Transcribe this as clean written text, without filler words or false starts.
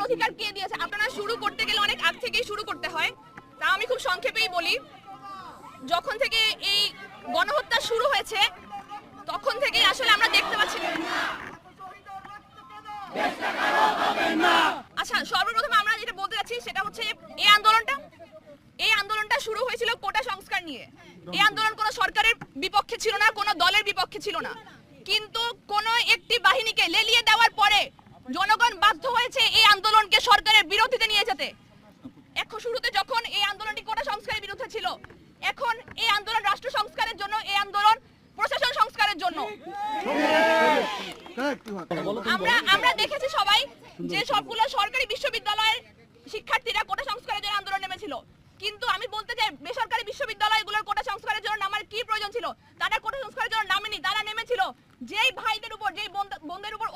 অধিকার কে দিয়েছে? আপনারা শুরু করতে গেলে অনেক আগ থেকেই শুরু করতে হয়। তা আমি খুব সংক্ষেপেই বলি, যখন থেকে এই গণহত্যা শুরু হয়েছে তখন থেকেই আসলে আমরা দেখতে পাচ্ছি। আচ্ছা, সর্বপ্রথম আমরা যেটা বলতে যাচ্ছি সেটা হচ্ছে এই আন্দোলনটা শুরু হয়েছিল কোটা সংস্কার নিয়ে। এই আন্দোলন কোনো সরকারের বিপক্ষে ছিল না, কোনো দলের বিপক্ষে ছিল না, কিন্তু কোনো একটি বাহিনীকে লেলিয়ে দেওয়ার পরে জনগণ বাধ্য হয়েছে এই আন্দোলনকে সরকারের বিরোধিতা নিয়ে যেতে। এখন শুরুতে যখন এই আন্দোলনটি কোটা সংস্কারের বিরুদ্ধে ছিল, এখন এই আন্দোলন রাষ্ট্র সংস্কারের জন্য, এই আন্দোলন প্রশাসন সংস্কারের জন্য। আমরা দেখেছি সবাই যে সবগুলো সরকারি বিশ্ববিদ্যালয়ের শিক্ষার্থীরা কোটা সংস্কারের জন্য আন্দোলন নেমেছিল, কিন্তু আমি বলতে চাই বেসরকারি বিশ্ববিদ্যালয়গুলোর কোটা সংস্কারের জন্য নামার কি প্রয়োজন ছিল? তারা কোটা সংস্কারের জন্য নামেনি, তারা নেমেছিল যেই ভাইদের উপর, যেই বোনদের উপর